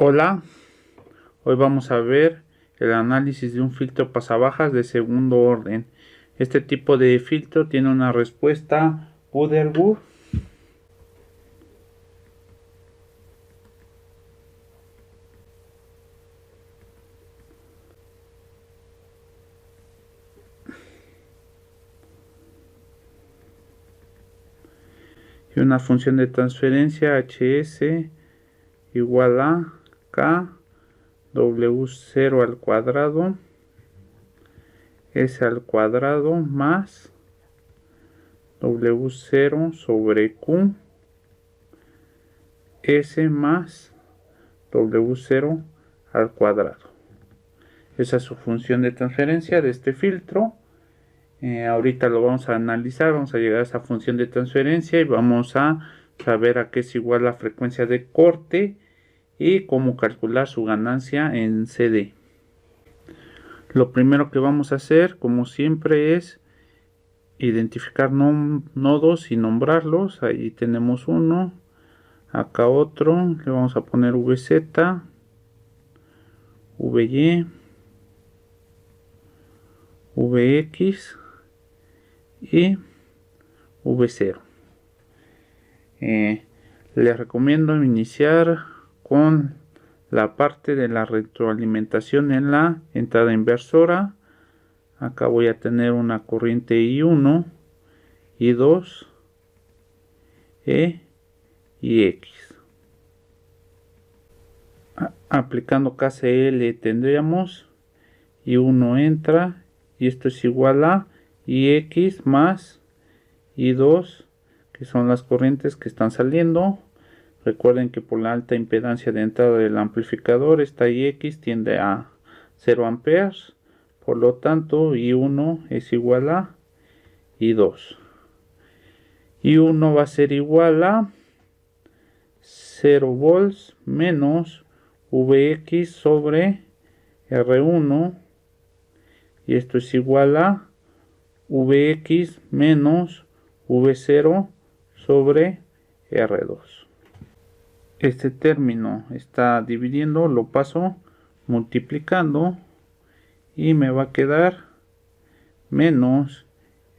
Hola, hoy vamos a ver el análisis de un filtro pasabajas de segundo orden. Este tipo de filtro tiene una respuesta Buderburg y una función de transferencia hs igual a k w0 al cuadrado s al cuadrado más w0 sobre q s más w0 al cuadrado. Esa es su función de transferencia de este filtro. Ahorita lo vamos a analizar, vamos a llegar a esa función de transferencia y vamos a saber a qué es igual la frecuencia de corte y cómo calcular su ganancia en CD. Lo primero que vamos a hacer, como siempre, es identificar nodos y nombrarlos. Ahí tenemos uno, acá otro, le vamos a poner VZ, VY, VX y V0. Les recomiendo iniciar con la parte de la retroalimentación en la entrada inversora. Acá voy a tener una corriente I1, I2, E y X. Aplicando KCL tendríamos I1 entra y esto es igual a IX más I2, que son las corrientes que están saliendo. Recuerden que por la alta impedancia de entrada del amplificador, esta IX tiende a 0 amperes, por lo tanto I1 es igual a I2. I1 va a ser igual a 0 volts menos Vx sobre R1, y esto es igual a Vx menos V0 sobre R2. Este término está dividiendo, lo paso multiplicando y me va a quedar menos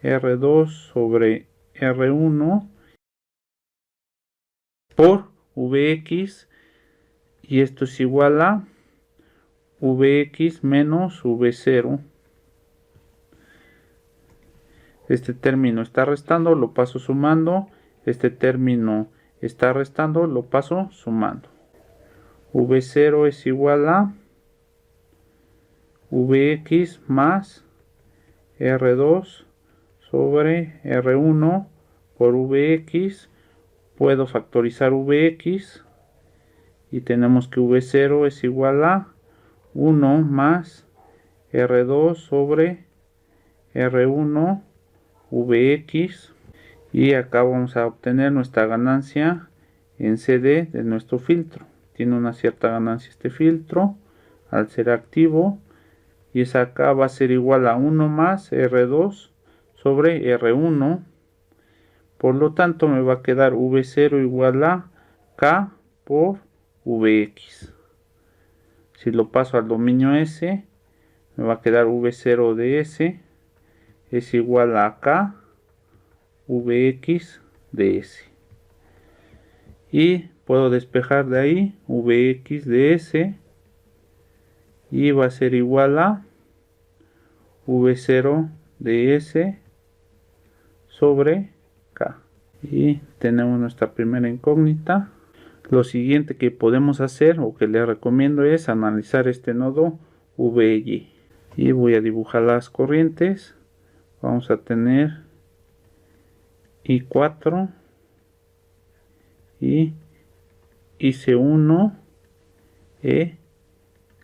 R2 sobre R1 por Vx, y esto es igual a Vx menos V0. Este término está restando, lo paso sumando. Este término está restando, lo paso sumando. V0 es igual a Vx más R2 sobre R1 por Vx. Puedo factorizar Vx y tenemos que V0 es igual a 1 más R2 sobre R1 Vx, y acá vamos a obtener nuestra ganancia en CD de nuestro filtro. Tiene una cierta ganancia este filtro al ser activo, y esa acá va a ser igual a 1 más R2 sobre R1. Por lo tanto me va a quedar V0 igual a K por Vx. Si lo paso al dominio S, me va a quedar V0 de S es igual a K Vx de S. Y puedo despejar de ahí Vx de S, y va a ser igual a V0 de S sobre K. Y tenemos nuestra primera incógnita. Lo siguiente que podemos hacer, o que les recomiendo, es analizar este nodo VY. Y voy a dibujar las corrientes. Vamos a tener I4 y IC1, le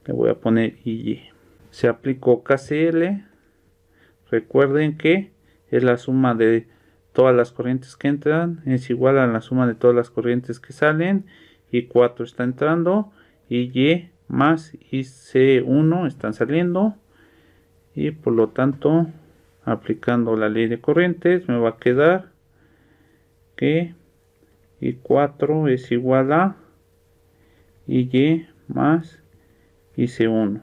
voy a poner IY. Se aplicó KCL. Recuerden que es la suma de todas las corrientes que entran, es igual a la suma de todas las corrientes que salen. I4 está entrando, IY más IC1 están saliendo, y por lo tanto, aplicando la ley de corrientes, me va a quedar que I4 es igual a IY más IC1.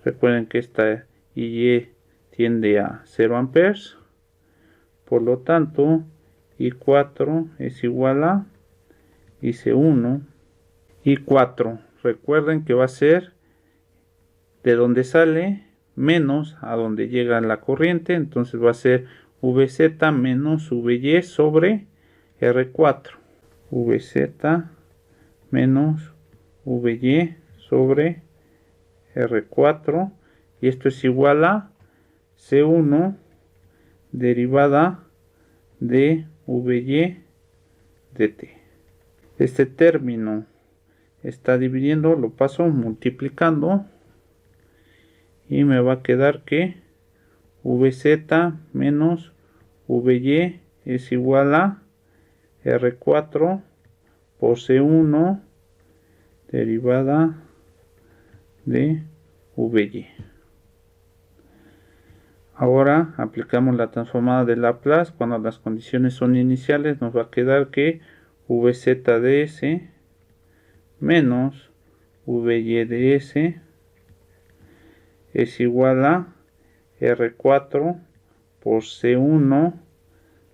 Recuerden que esta IE tiende a 0 amperes, por lo tanto I4 es igual a IC1. I4, recuerden que va a ser de donde sale menos a donde llega la corriente, entonces va a ser VZ menos VY sobre R4. VZ menos VY sobre R4, y esto es igual a C1 derivada de VY dt. Este término está dividiendo, lo paso multiplicando y me va a quedar que VZ menos VY es igual a R4 por C1 derivada de VY. Ahora aplicamos la transformada de Laplace. Cuando las condiciones son iniciales, nos va a quedar que VZ de S menos VY de S es igual a R4 por C1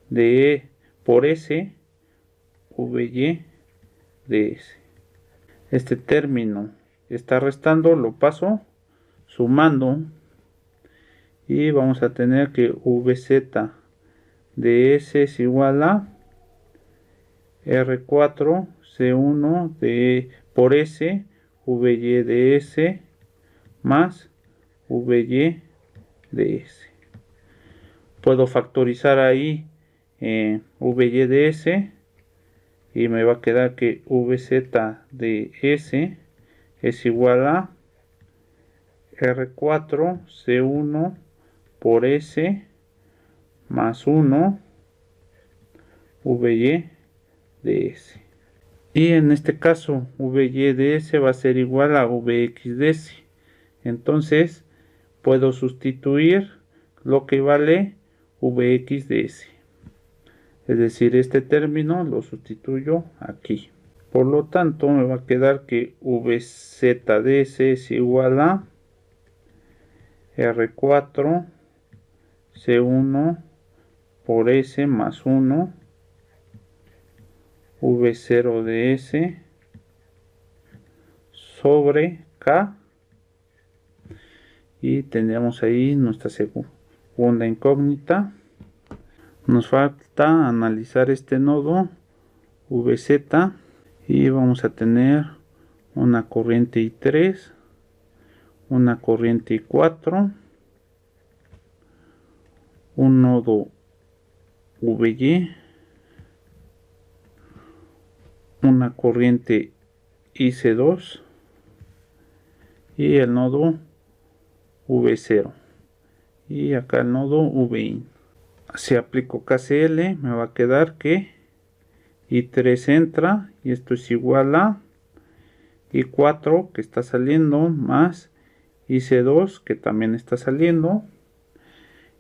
de por S VY de S. Este término está restando, lo paso sumando y vamos a tener que VZ de S es igual a R4 C1 de por S VY de S más VY de S. Puedo factorizar ahí VY de S y me va a quedar que VZ de S es igual a R4 C1 por S más 1 VY de S. Y en este caso VY de S va a ser igual a Vx de S. Entonces puedo sustituir lo que vale Vx de S. Es decir, este término lo sustituyo aquí. Por lo tanto, me va a quedar que Vz de S es igual a R4 C1 por S más 1 V0 de S sobre K. Y tendríamos ahí nuestra segunda incógnita. Nos falta analizar este nodo VZ y vamos a tener una corriente I3, una corriente I4, un nodo VY, una corriente IC2 y el nodo V0 y acá el nodo VIN. Si aplico KCL me va a quedar que I3 entra y esto es igual a I4 que está saliendo más IC2 que también está saliendo.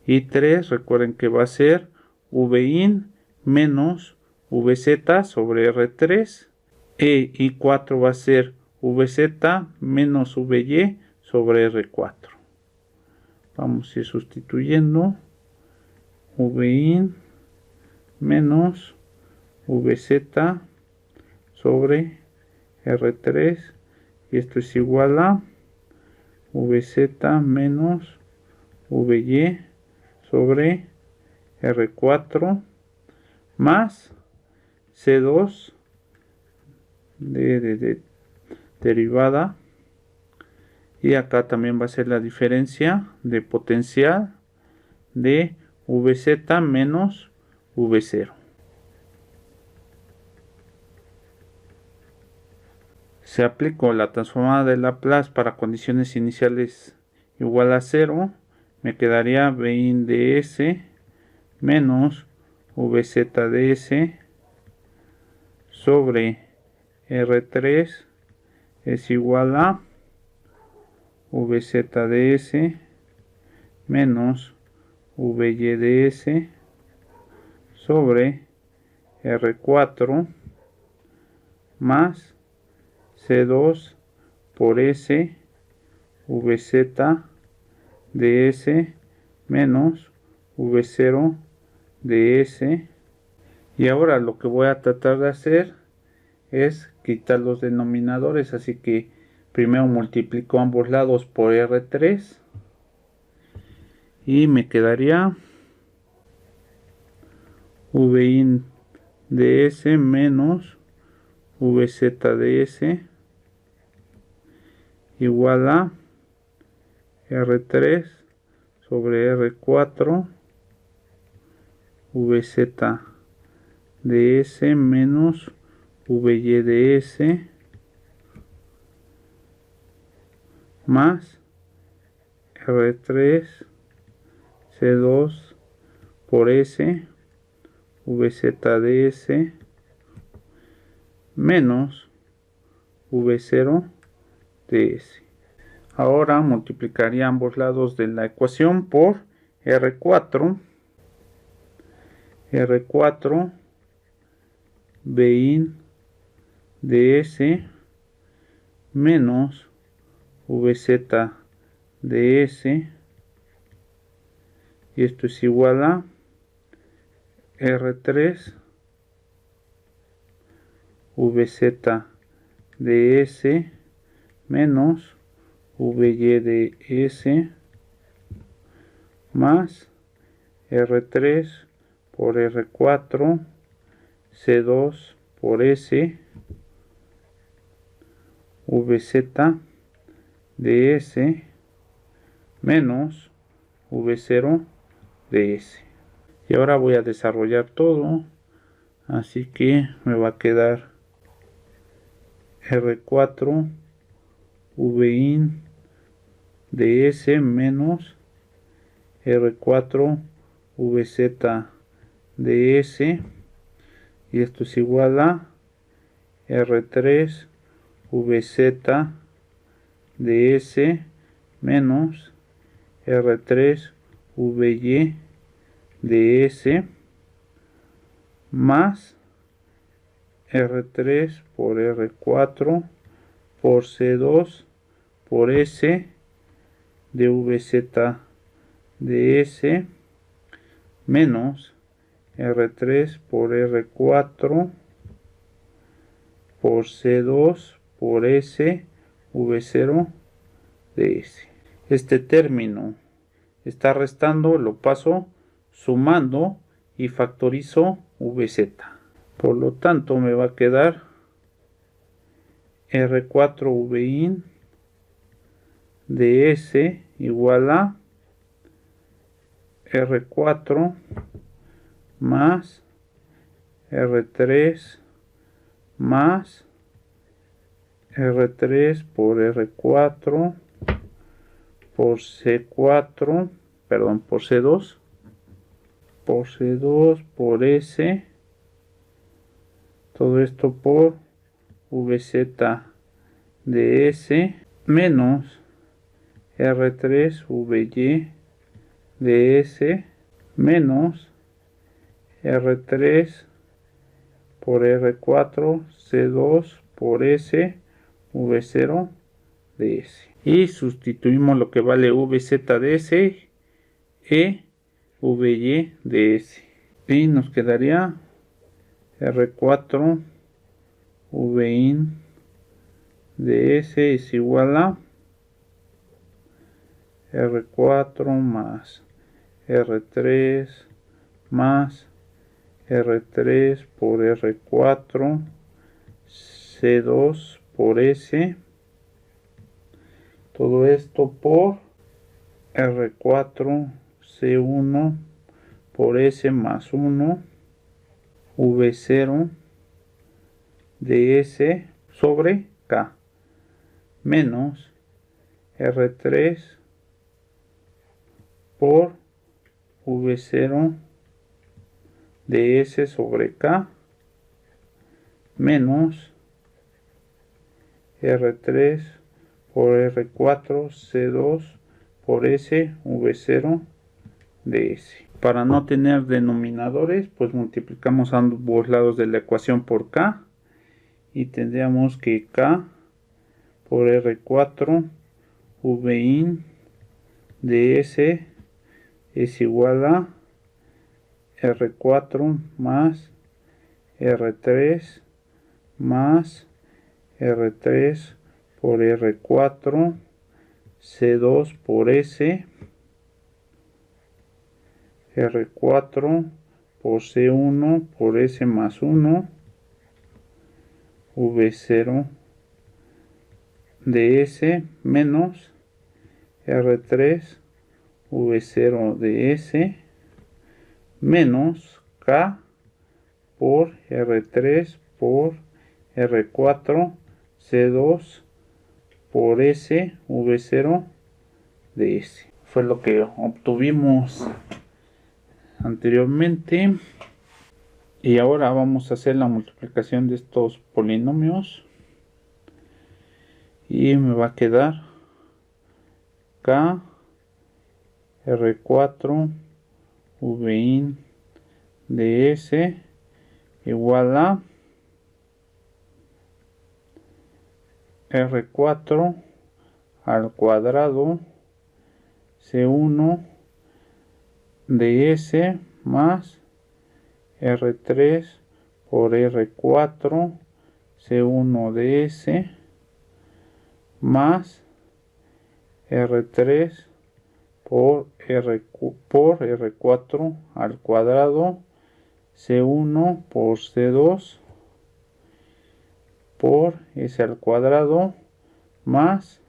I3 recuerden que va a ser VIN menos VZ sobre R3 e I4 va a ser VZ menos VY sobre R4. Vamos a ir sustituyendo VIN menos VZ sobre R3 y esto es igual a VZ menos VY sobre R4 más C2 de derivada, y acá también va a ser la diferencia de potencial de VZ menos V0. Se aplicó la transformada de Laplace para condiciones iniciales igual a 0, me quedaría Vin de S menos VZ de S sobre R3 es igual a VZ de S menos VY de S sobre R4 más C2 por S Vz de S menos V0 de S. Y ahora lo que voy a tratar de hacer es quitar los denominadores, así que primero multiplico ambos lados por R3 y me quedaría Vin de S menos Vz de S igual a R3 sobre R4 Vz de S menos Vy de S más R3 C2 por S Vz de S menos V0 de S. Ahora multiplicaría ambos lados de la ecuación por R4 Bin de S menos Vz de S, y esto es igual a R3 Vz de S menos Vy de S más R3 por R4 C2 por S Vz de S menos V0 de S. Y ahora voy a desarrollar todo, así que me va a quedar R4 Vin de S menos R4 Vz de S, y esto es igual a R3 Vz de S menos R3 Vy de S más R3 por R4 por C2 por S de Vz de S menos R3 por R4 por C2 por S V0 de S. Este término está restando, lo paso sumando y factorizo Vz. Por lo tanto me va a quedar R4 Vin de S igual a R4 más R3 más R3 por R4 por C4, perdón, por C2 por S, todo esto por Vz de S menos R3 Vy de S menos R3 por R4 C2 por S V0 de S, y sustituimos lo que vale Vz de S e Vy de S, y nos quedaría R4 Vin de S es igual a R4 más R3 más R3 por R4 C2 por S, todo esto por R4 C1 por S más 1 V0 de S sobre K menos R3 por V0 de S sobre K menos R3 por R4 C2 por S V0 de S. Para no tener denominadores, pues multiplicamos ambos lados de la ecuación por K y tendríamos que K por R4 Vin de S es igual a R4 más R3 más R3 por R4 C2 por S R4 por C1 por S más 1 V0 de S menos R3 V0 de S menos K por R3 por R4 C2 por S V0 de S. Fue lo que obtuvimos anteriormente. Y ahora vamos a hacer la multiplicación de estos polinomios. Y me va a quedar K R4 Vin de S igual a R4 al cuadrado C1 de S más R3 por R4 C1 de S más R3 por R4 al cuadrado C1 por C2 por S al cuadrado más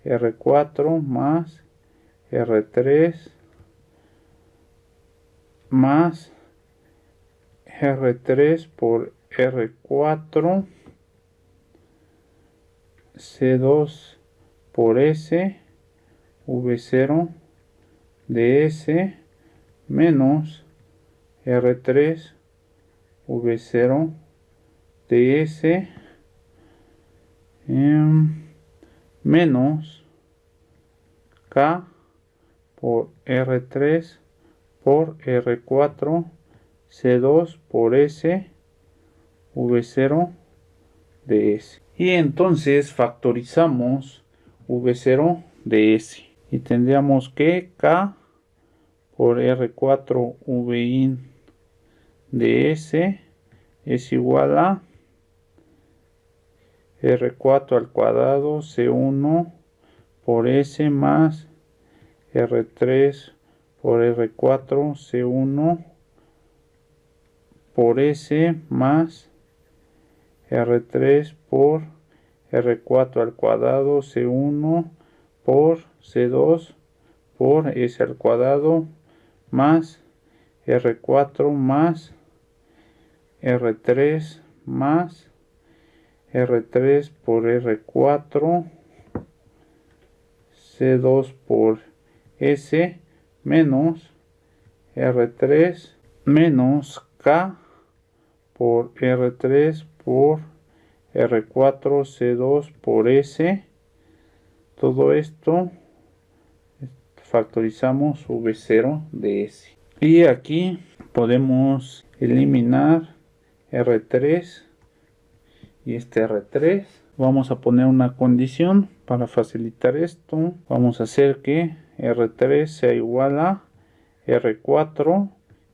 R4 más R3 más R3 por R4 C2 por S V0 de S menos R3 V0 de S menos K por R3 por R4 C2 por S V0 de S. Y entonces factorizamos V0 de S. Y tendríamos que K por R4 Vin de S es igual a R4 al cuadrado C1 por S más R3 por R4 C1 por S más R3 por R4 al cuadrado C1 por C2 por S al cuadrado más R4 más R3 más R3 por R4 C2 por S menos R3 menos K por R3 por R4 C2 por S. Todo esto factorizamos V0 de S. Y aquí podemos eliminar R3 y este R3. Vamos a poner una condición para facilitar esto. Vamos a hacer que R3 sea igual a R4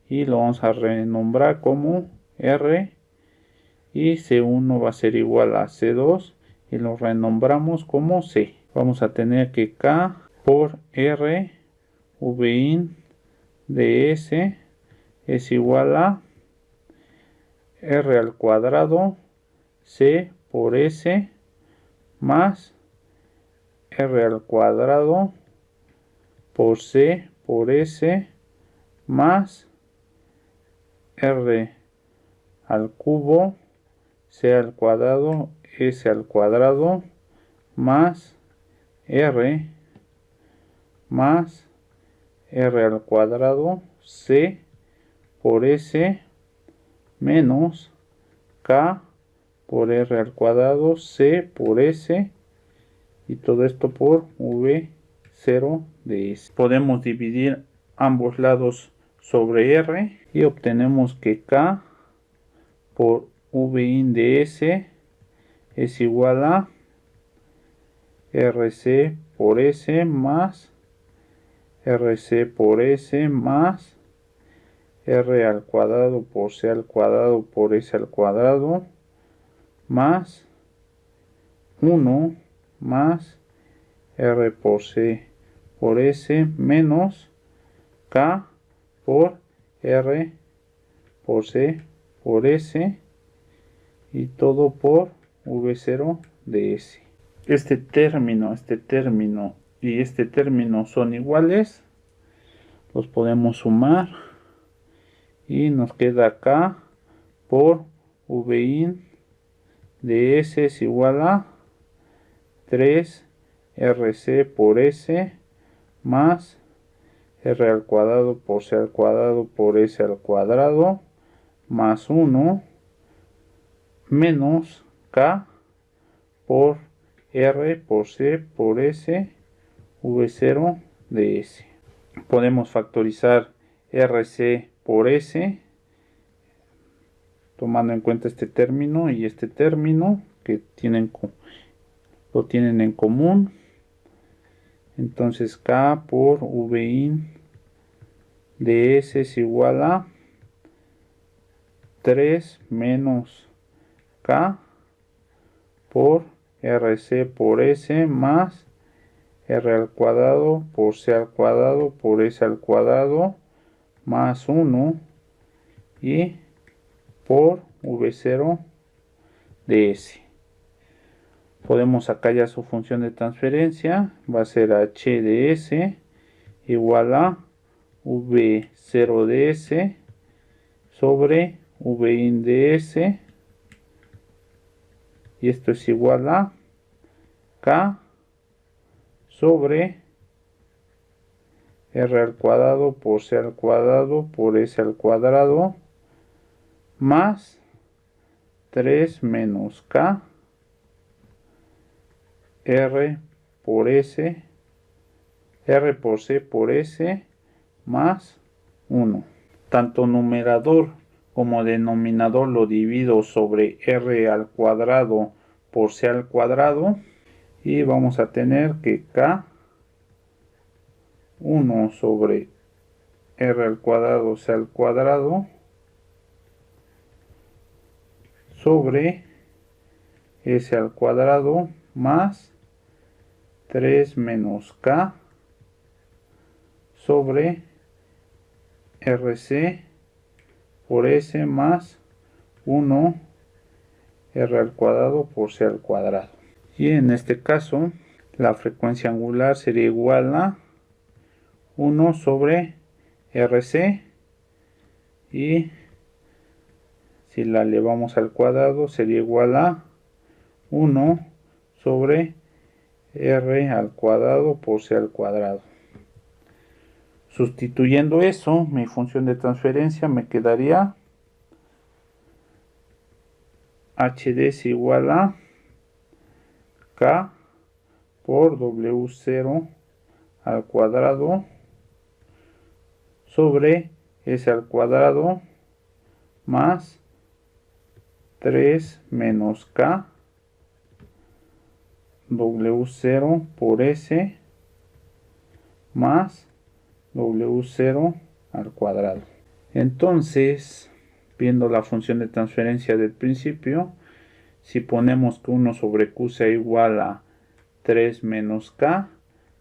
y lo vamos a renombrar como R, y C1 va a ser igual a C2 y lo renombramos como C. Vamos a tener que K por R Vin de S es igual a R al cuadrado C por S más R al cuadrado por C por S más R al cubo C al cuadrado S al cuadrado más R más R al cuadrado C por S menos K por R al cuadrado C por S, y todo esto por V0 de S. Podemos dividir ambos lados sobre R y obtenemos que K por Vin de S es igual a RC por S más RC por S más R al cuadrado por C al cuadrado por S al cuadrado más 1 más R por C por S menos K por R por C por S y todo por V0 de S. Este término y este término son iguales, los podemos sumar y nos queda K por Vin de S es igual a 3 RC por S más R al cuadrado por C al cuadrado por S al cuadrado más 1 menos K por R por C por S V0 de S. Podemos factorizar RC por S tomando en cuenta este término y este término que lo tienen en común. Entonces K por Vin de S es igual a 3 menos K por RC por S más R al cuadrado por C al cuadrado por S al cuadrado más 1 y por V0 de S. Podemos sacar ya su función de transferencia, va a ser H de S igual a V0 de S sobre Vin de S y esto es igual a K sobre R al cuadrado por C al cuadrado por S al cuadrado más 3 menos K R por S R por C por S más 1. Tanto numerador como denominador lo divido sobre R al cuadrado por C al cuadrado y vamos a tener que K 1 sobre R al cuadrado C al cuadrado sobre S al cuadrado más 3 menos K sobre RC por S más 1 R al cuadrado por C al cuadrado. Y en este caso la frecuencia angular sería igual a 1 sobre RC y si la elevamos al cuadrado sería igual a 1 sobre R al cuadrado por C al cuadrado. Sustituyendo eso, mi función de transferencia me quedaría HD es igual a K por W0 al cuadrado sobre S al cuadrado más 3 menos K W0 por S más W0 al cuadrado. Entonces, viendo la función de transferencia del principio, si ponemos que 1 sobre Q sea igual a 3 menos K,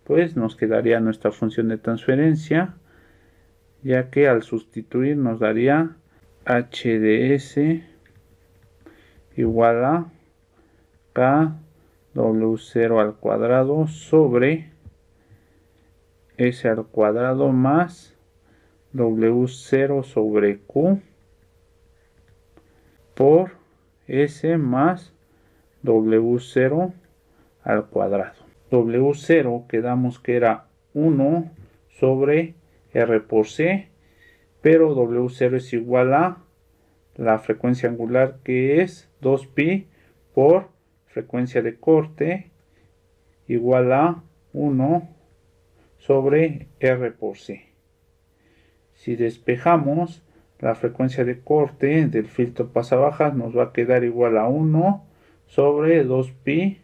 pues nos quedaría nuestra función de transferencia, ya que al sustituir nos daría H de S igual a K W0 al cuadrado sobre S al cuadrado más W0 sobre Q por S más W0 al cuadrado. W0 quedamos que era 1 sobre R por C, pero W0 es igual a la frecuencia angular que es 2pi por frecuencia de corte igual a 1 sobre R por C. Si despejamos la frecuencia de corte del filtro pasabajas nos va a quedar igual a 1 sobre 2pi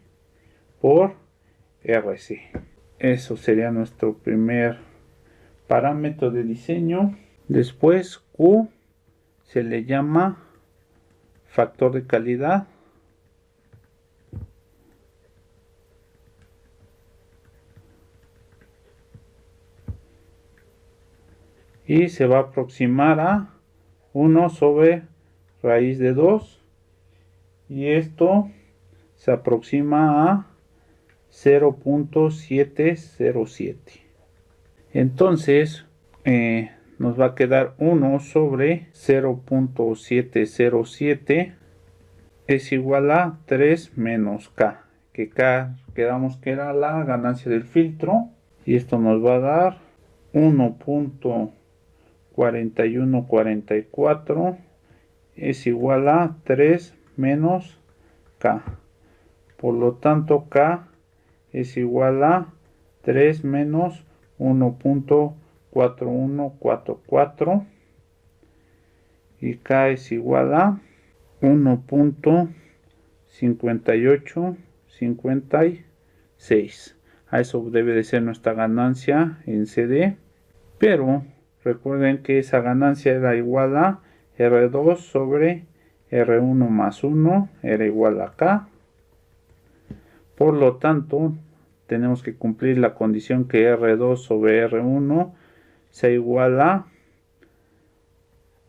por RC. Eso sería nuestro primer parámetro de diseño. Después Q se le llama factor de calidad. Y se va a aproximar a 1 sobre raíz de 2. Y esto se aproxima a 0.707. Entonces nos va a quedar 1 sobre 0.707 es igual a 3 menos K, que K quedamos que era la ganancia del filtro, y esto nos va a dar 1.4144 es igual a 3 menos K. Por lo tanto, K es igual a 3 menos 1.4144 y K es igual a 1.5856. A eso debe de ser nuestra ganancia en CD, pero recuerden que esa ganancia era igual a R2 sobre R1 más 1 era igual a K. Por lo tanto, tenemos que cumplir la condición que R2 sobre R1 sea igual a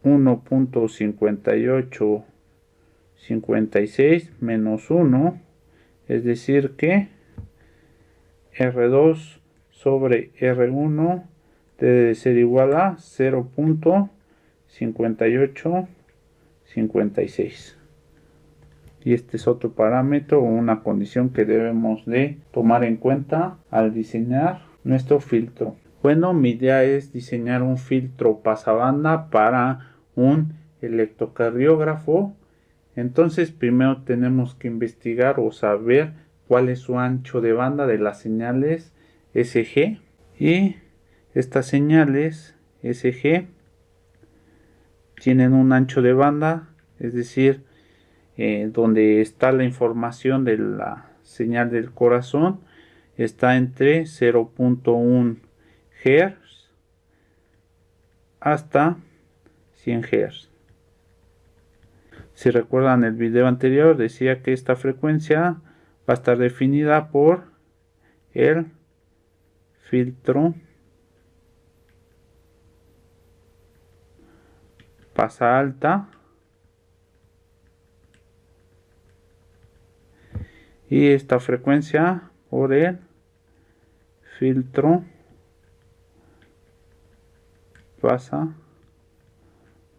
1.5856 menos 1, es decir que R2 sobre R1 debe de ser igual a 0.5856. Y este es otro parámetro o una condición que debemos de tomar en cuenta al diseñar nuestro filtro. Bueno, mi idea es diseñar un filtro pasabanda para un electrocardiógrafo. Entonces primero tenemos que investigar o saber cuál es su ancho de banda de las señales SG, y estas señales SG tienen un ancho de banda, es decir, donde está la información de la señal del corazón está entre 0.1 Hz hasta 100 Hz. Si recuerdan el video anterior, decía que esta frecuencia va a estar definida por el filtro pasa alta y esta frecuencia por el filtro pasa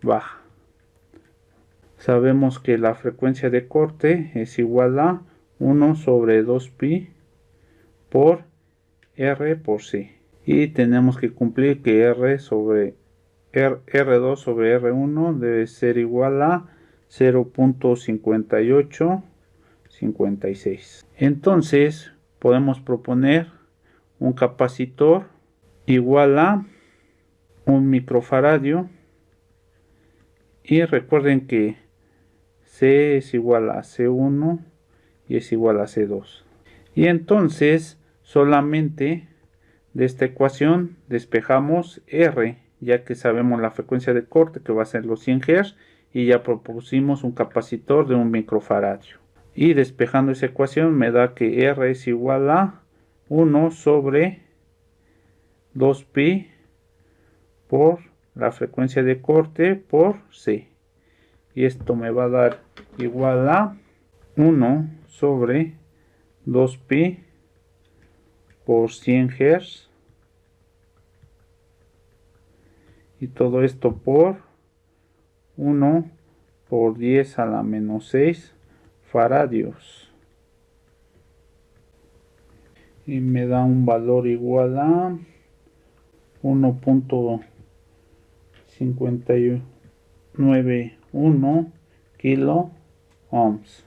baja. Sabemos que la frecuencia de corte es igual a 1 sobre 2pi por R por C, y tenemos que cumplir que R2 sobre R1 debe ser igual a 0.5856. Entonces podemos proponer un capacitor igual a 1 microfaradio, y recuerden que C es igual a C1 y es igual a C2. Y entonces solamente de esta ecuación despejamos R, ya que sabemos la frecuencia de corte que va a ser los 100 Hz, y ya propusimos un capacitor de 1 microfaradio. Y despejando esa ecuación me da que R es igual a 1 sobre 2pi por la frecuencia de corte por C. Y esto me va a dar igual a 1 sobre 2pi por 100 Hz. Y todo esto por 1 por 10 a la menos 6 faradios. Y me da un valor igual a 1.591 kilo ohms.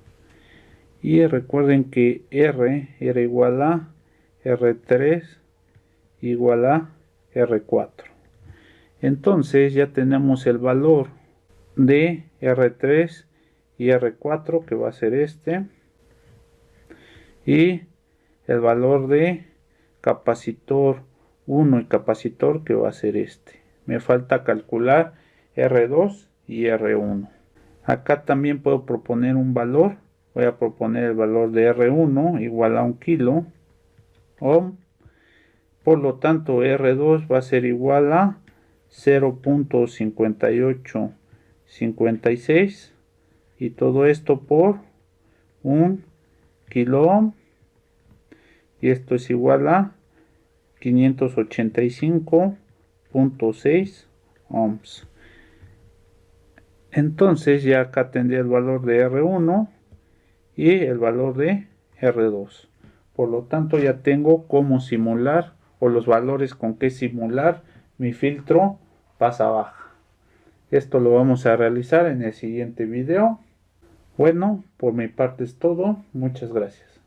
Y recuerden que R era igual a R3 igual a R4. Entonces ya tenemos el valor de R3 y R4, que va a ser este, y el valor de capacitor 1 y capacitor, que va a ser este. Me falta calcular R2 y R1. Acá también puedo proponer un valor. Voy a proponer el valor de R1 igual a 1 kilo ohm. Por lo tanto, R2 va a ser igual a 0.5856 y todo esto por 1 kilo ohm, y esto es igual a 585.6 ohms. Entonces ya acá tendría el valor de R1 y el valor de R2. Por lo tanto ya tengo cómo simular, o los valores con que simular mi filtro pasa baja. Esto lo vamos a realizar en el siguiente video. Bueno, por mi parte es todo. Muchas gracias.